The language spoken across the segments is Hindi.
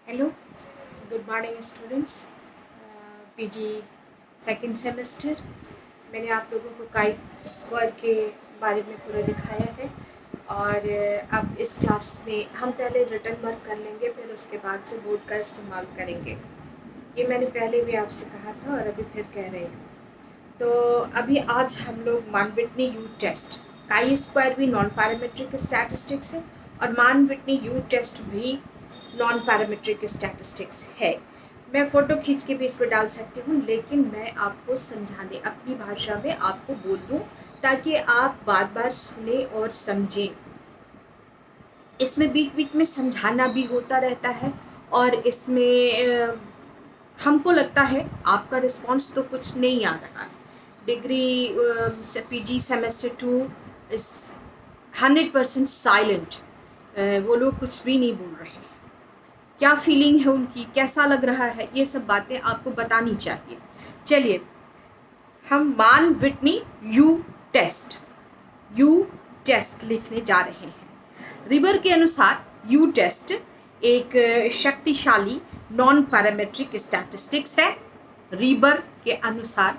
Hello, good morning students. PG second semester. मैंने आप लोगों को काई स्क्वायर के बारे में पूरा दिखाया है और अब इस क्लास में हम पहले रिटन वर्क कर लेंगे, फिर उसके बाद से बोर्ड का इस्तेमाल करेंगे। ये मैंने पहले भी आपसे कहा था और अभी फिर कह रहे हैं। तो अभी आज हम लोग Mann Whitney U test, chi square भी नॉन पैरामीट्रिक स्टैटिस्टिक्स है और मान विटनी यू टेस्ट भी नॉन पैरामीट्रिक स्टैटिस्टिक्स है। मैं फ़ोटो खींच के भी इस पर डाल सकती हूँ, लेकिन मैं आपको समझाने अपनी भाषा में आपको बोल दूँ ताकि आप बार बार सुने और समझें। इसमें बीच बीच में समझाना भी होता रहता है और इसमें हमको लगता है आपका रिस्पांस तो कुछ नहीं आ रहा है। डिग्री पीजी सेमेस्टर 2 इस 100% साइलेंट, वो लोग कुछ भी नहीं बोल रहे हैं। क्या फीलिंग है उनकी, कैसा लग रहा है, ये सब बातें आपको बतानी चाहिए। चलिए हम मान विटनी यू टेस्ट लिखने जा रहे हैं। रिबर के अनुसार यू टेस्ट एक शक्तिशाली नॉन पैरामेट्रिक स्टैटिस्टिक्स है। रिबर के अनुसार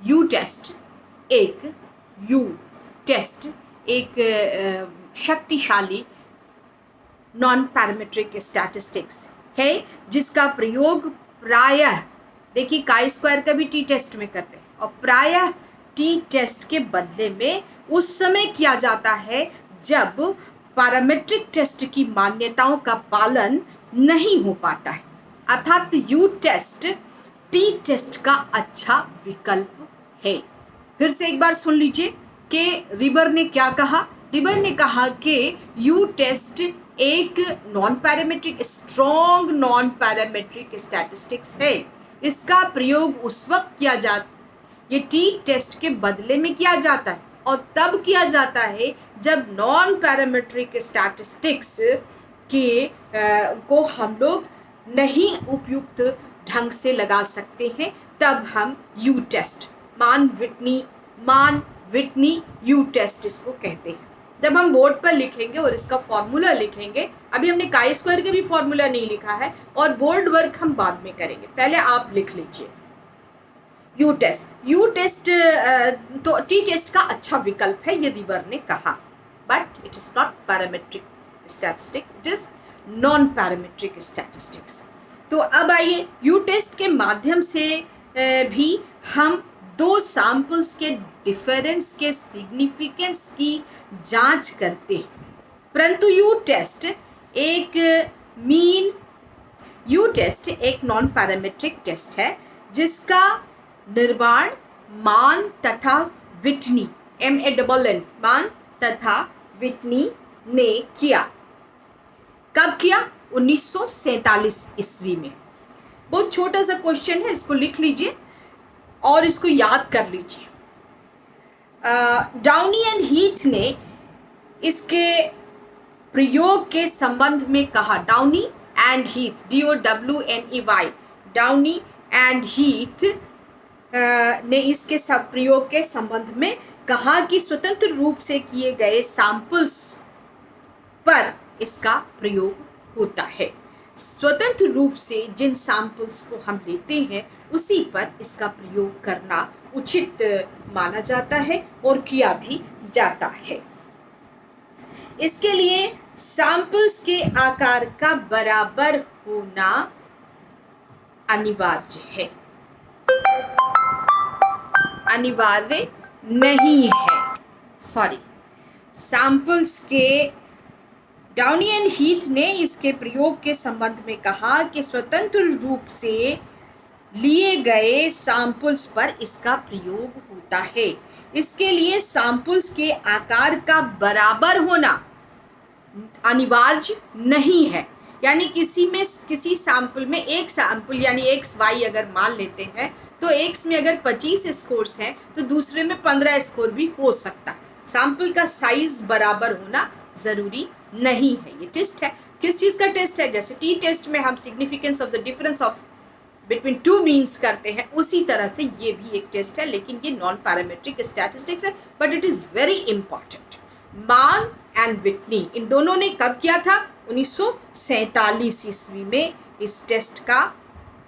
यू टेस्ट एक शक्तिशाली नॉन पैरामेट्रिक स्टैटिस्टिक्स है जिसका प्रयोग प्रायः, देखिए काई स्क्वायर का भी टी टेस्ट में करते हैं और प्रायः टी टेस्ट के बदले में उस समय किया जाता है जब पैरामेट्रिक टेस्ट की मान्यताओं का पालन नहीं हो पाता है। अर्थात यू टेस्ट टी टेस्ट का अच्छा विकल्प है। फिर से एक बार सुन लीजिए कि रिबर ने क्या कहा। रिबर ने कहा कि यू टेस्ट एक non parametric, strong non parametric statistics है। इसका प्रयोग उस वक्त किया जाता, ये टी टेस्ट के बदले में किया जाता है और तब किया जाता है जब नॉन पैरामेट्रिक स्टैटिस्टिक्स के को हम लोग नहीं उपयुक्त ढंग से लगा सकते हैं, तब हम U test Mann Whitney U test इसको कहते हैं। जब हम बोर्ड पर लिखेंगे और इसका फॉर्मूला लिखेंगे, अभी हमने काई स्क्वायर का भी फॉर्मूला नहीं लिखा है और बोर्ड वर्क हम बाद में करेंगे, पहले आप लिख लीजिए यू टेस्ट। तो टी टेस्ट का अच्छा विकल्प है, ये रिवर ने कहा, but it is not parametric statistic, it is non parametric statistics. तो अब आइए यू टेस्ट के माध्यम से भी हम दो सैंपल्स के डिफरेंस के सिग्निफिकेंस की जांच करते हैं, परंतु यू टेस्ट एक नॉन पैरामेट्रिक टेस्ट है जिसका निर्माण मान तथा विटनी मान तथा विटनी ने किया। कब किया? 1947 ईस्वी में। बहुत छोटा सा क्वेश्चन है, इसको लिख लीजिए और इसको याद कर लीजिए। डाउनी एंड हीथ ने इसके प्रयोग के संबंध में कहा। Downey and Heath, DOWNEY, Downey and Heath ने इसके सब प्रयोग के संबंध में कहा कि स्वतंत्र रूप से किए गए सैंपल्स पर इसका प्रयोग होता है। स्वतंत्र रूप से जिन सैंपल्स को हम लेते हैं उसी पर इसका प्रयोग करना उचित माना जाता है और किया भी जाता है। इसके लिए सैंपल्स के आकार का बराबर होना अनिवार्य नहीं है। सैंपल्स के डाउनी एंड हीथ ने इसके प्रयोग के संबंध में कहा कि स्वतंत्र रूप से लिए गए सैंपल्स पर इसका प्रयोग होता है। इसके लिए सैंपल्स के आकार का बराबर होना अनिवार्य नहीं है, यानी किसी सैंपल में एक सैंपल यानी XY अगर मान लेते हैं तो X में अगर 25 स्कोर्स हैं तो दूसरे में 15 स्कोर भी हो सकता है। सैंपल का साइज बराबर होना जरूरी नहीं है। ये टेस्ट है, किस चीज़ का टेस्ट है? जैसे टी टेस्ट में हम significance of the difference of between two means करते हैं, उसी तरह से ये भी एक टेस्ट है, लेकिन ये नॉन पैरामेट्रिक स्टैटिस्टिक्स है, but it is very important. मान एंड विटनी इन दोनों ने कब किया था? 1947 ईस्वी में इस टेस्ट का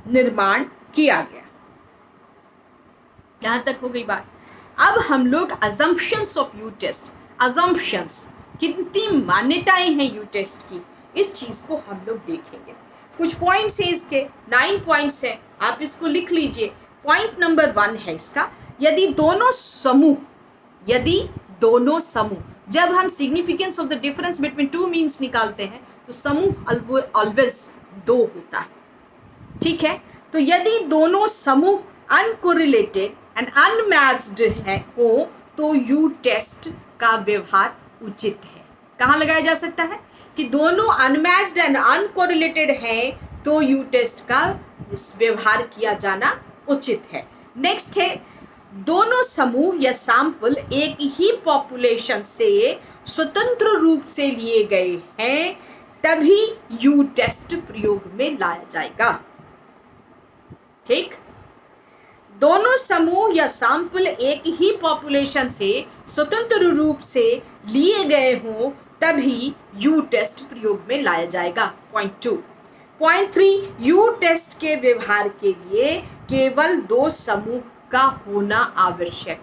निर्माण किया गया। यहाँ तक हो गई बात। अब हम लोग assumptions of U test, assumptions कितनी मान्यताएं हैं यू टेस्ट की, इस चीज को हम लोग देखेंगे। कुछ पॉइंट्स है इसके, 9 पॉइंट्स है, आप इसको लिख लीजिए। पॉइंट नंबर 1 है इसका, यदि दोनों समूह, जब हम significance of the difference between two means निकालते हैं तो समूह ऑलवेज 2 होता है, ठीक है। तो यदि दोनों समूह अनकोरिलेटेड एंड अनमैच्ड है हो तो यू टेस्ट का व्यवहार उचित है। कहाँ लगाया जा सकता है कि दोनों अनमैच्ड एंड अनकोरिलेटेड है तो यू टेस्ट का व्यवहार किया जाना उचित है। नेक्स्ट है, दोनों समूह या सैंपल एक ही पॉपुलेशन से स्वतंत्र रूप से लिए गए हैं तभी यू टेस्ट प्रयोग में लाया जाएगा, ठीक। दोनों समूह या सैंपल एक ही पॉपुलेशन से स्वतंत्र रूप से लिए गए हों तभी यू टेस्ट प्रयोग में लाया जाएगा। पॉइंट 2। पॉइंट 3, यू टेस्ट के व्यवहार के लिए केवल 2 समूह का होना आवश्यक,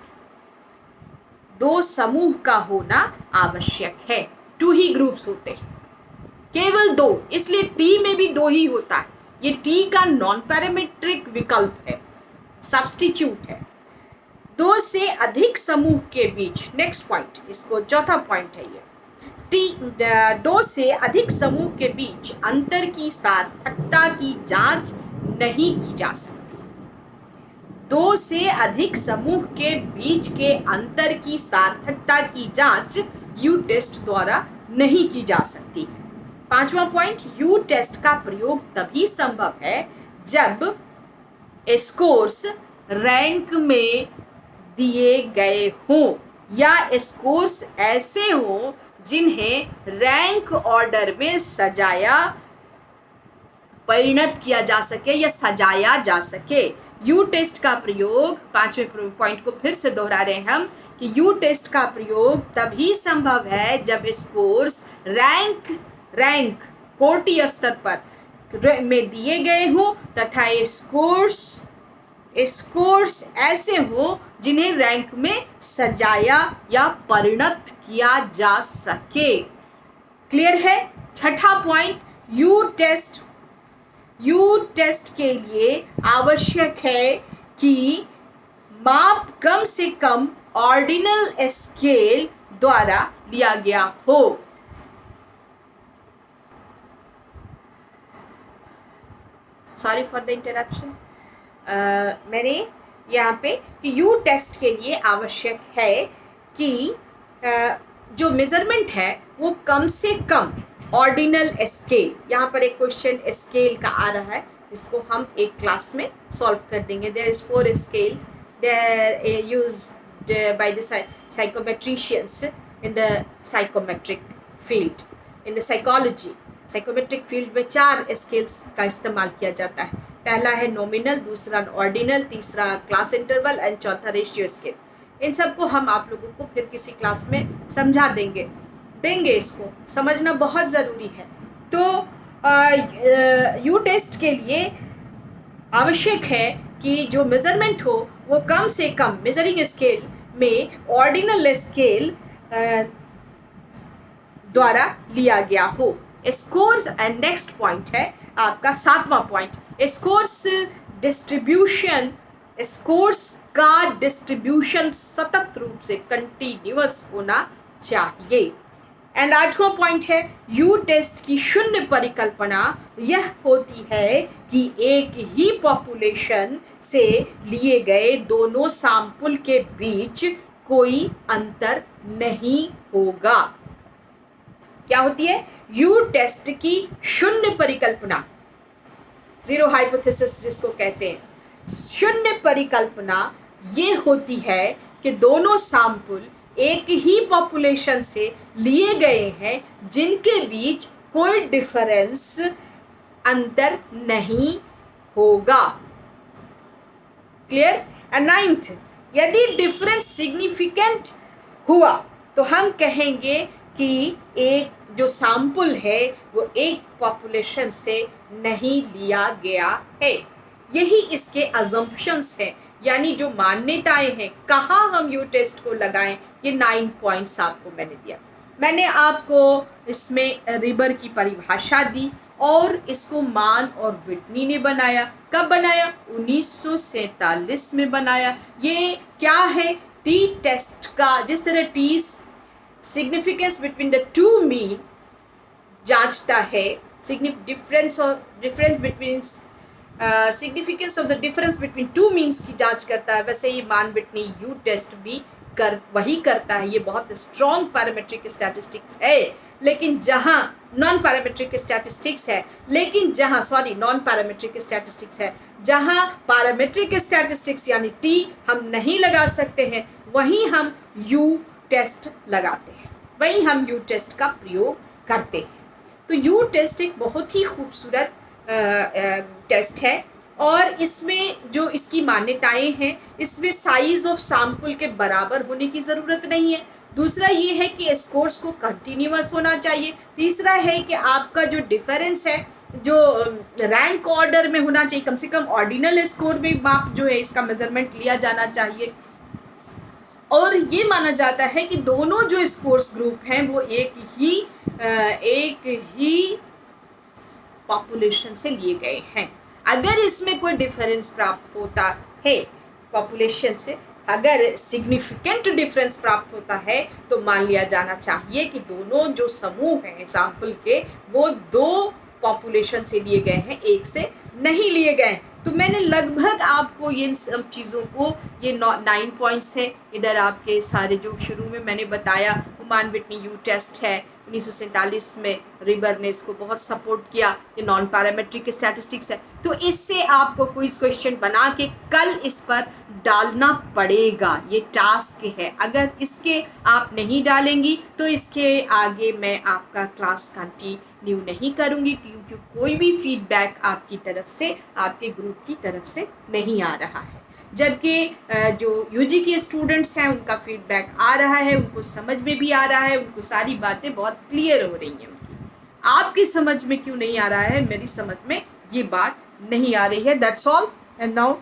2 समूह का होना आवश्यक है। 2 ही ग्रुप्स होते हैं, केवल 2, इसलिए टी में भी 2 ही होता है। ये टी का नॉन पैरामीट्रिक विकल्प है, सब्स्टिट्यूट है। 2 से अधिक समूह के बीच, नेक्स्ट पॉइंट, इसको चौथा पॉइंट है ये, 2 से अधिक समूह के बीच अंतर की सार्थकता की जांच नहीं की जा सकती। 2 से अधिक समूह के बीच के अंतर की सार्थकता की जांच यू टेस्ट द्वारा नहीं की जा सकती। 5वां पॉइंट, यू टेस्ट का प्रयोग तभी संभव है जब स्कोर्स रैंक में दिए गए हों या स्कोर्स ऐसे हों जिन्हें रैंक ऑर्डर में परिणत किया जा सके या सजाया जा सके। यू टेस्ट का प्रयोग, 5वें पॉइंट को फिर से दोहरा रहे हैं हम कि यू टेस्ट का प्रयोग तभी संभव है जब स्कोर्स रैंक कोटि स्तर पर में दिए गए हों तथा स्कोर्स ऐसे हो जिन्हें रैंक में सजाया या परिणत किया जा सके। क्लियर है। 6ठा पॉइंट, यू टेस्ट के लिए आवश्यक है कि माप कम से कम ऑर्डिनल स्केल द्वारा लिया गया हो। Sorry for the interruption. मैंने यहाँ पे कि यू टेस्ट के लिए आवश्यक है कि जो मेज़रमेंट है वो कम से कम ऑर्डिनल स्केल, यहाँ पर एक क्वेश्चन स्केल का आ रहा है, इसको हम एक क्लास में सॉल्व कर देंगे। There is 4 scales, they're used by the psychometricians in the psychometric field, in the psychometric field में 4 स्केल्स का इस्तेमाल किया जाता है। पहला है नॉमिनल, दूसरा ऑर्डिनल, तीसरा क्लास इंटरवल एंड चौथा रेशियो स्केल। इन सब को हम आप लोगों को फिर किसी क्लास में समझा देंगे, इसको समझना बहुत ज़रूरी है। तो यू टेस्ट के लिए आवश्यक है कि जो मेज़रमेंट हो वो कम से कम मेजरिंग स्केल में ऑर्डिनल स्केल द्वारा लिया गया हो। स्कोर्स एंड नेक्स्ट पॉइंट है आपका 7वां पॉइंट, स्कोर्स का डिस्ट्रीब्यूशन सतत रूप से कंटिन्यूअस होना चाहिए। एंड 8वां पॉइंट है यू टेस्ट की शून्य परिकल्पना यह होती है कि एक ही पॉपुलेशन से लिए गए दोनों सैंपल के बीच कोई अंतर नहीं होगा। क्या होती है यू टेस्ट की शून्य परिकल्पना, जीरो हाइपोथेसिस जिसको कहते हैं। शून्य परिकल्पना ये होती है कि दोनों सैंपल एक ही पॉपुलेशन से लिए गए हैं जिनके बीच कोई डिफरेंस अंतर नहीं होगा। क्लियर। एंड 9th, यदि डिफरेंस सिग्निफिकेंट हुआ तो हम कहेंगे कि एक जो सैंपल है वो एक पॉपुलेशन से नहीं लिया गया है। यही इसके अजम्पशंस हैं, यानी जो मान्यताएं हैं, कहाँ हम यू टेस्ट को लगाएं। ये 9 पॉइंट्स आपको मैंने दिया। मैंने आपको इसमें रिबर की परिभाषा दी और इसको मान और विटनी ने बनाया। कब बनाया? 1947 में बनाया। ये क्या है? टी टेस्ट का, जिस तरह T significance between the two mean जांचता है, difference between significance of the difference between two means की जांच करता है, वैसे ही मान विटनी यू टेस्ट भी वही करता है। ये बहुत स्ट्रॉन्ग पैरामेट्रिक स्टैटिस्टिक्स है, लेकिन जहां नॉन पैरामेट्रिक स्टैटिस्टिक्स है, जहां पैरामेट्रिक स्टैटिस्टिक्स यानी टी हम नहीं लगा सकते हैं, वहीं हम यू टेस्ट लगाते हैं, वहीं हम यू टेस्ट का प्रयोग करते हैं। तो यू टेस्ट एक बहुत ही खूबसूरत टेस्ट है और इसमें जो इसकी मान्यताएं हैं, इसमें साइज ऑफ सैंपल के बराबर होने की ज़रूरत नहीं है। दूसरा ये है कि स्कोर्स को कंटिन्यूअस होना चाहिए। तीसरा है कि आपका जो डिफरेंस है, जो रैंक ऑर्डर में होना चाहिए, कम से कम ऑर्डिनल स्कोर में माप जो है इसका मेजरमेंट लिया जाना चाहिए। और ये माना जाता है कि दोनों जो स्कोर्स ग्रुप हैं वो एक ही पॉपुलेशन से लिए गए हैं। अगर इसमें कोई डिफरेंस प्राप्त होता है पॉपुलेशन से, अगर सिग्निफिकेंट डिफरेंस प्राप्त होता है, तो मान लिया जाना चाहिए कि दोनों जो समूह हैं सैंपल के, वो 2 पॉपुलेशन से लिए गए हैं, एक से नहीं लिए गए। तो मैंने लगभग आपको ये सब चीज़ों को, ये 9 पॉइंट्स हैं। इधर आपके सारे जो शुरू में मैंने बताया, मान विटनी यू टेस्ट है, 1947 में रिबर ने इसको बहुत सपोर्ट किया। ये नॉन पैरामेट्रिक स्टैटिस्टिक्स है। तो इससे आपको क्विज क्वेश्चन बना के कल इस पर डालना पड़ेगा, ये टास्क है। अगर इसके आप नहीं डालेंगी तो इसके आगे मैं आपका क्लास कंटिन्यू नहीं करूँगी, क्योंकि कोई भी फीडबैक आपकी तरफ से, आपके ग्रुप की तरफ से नहीं आ रहा है। जबकि जो यूजी के स्टूडेंट्स हैं उनका फीडबैक आ रहा है, उनको समझ में भी आ रहा है, उनको सारी बातें बहुत क्लियर हो रही हैं उनकी। आपकी समझ में क्यों नहीं आ रहा है? मेरी समझ में ये बात नहीं आ रही है। That's all and now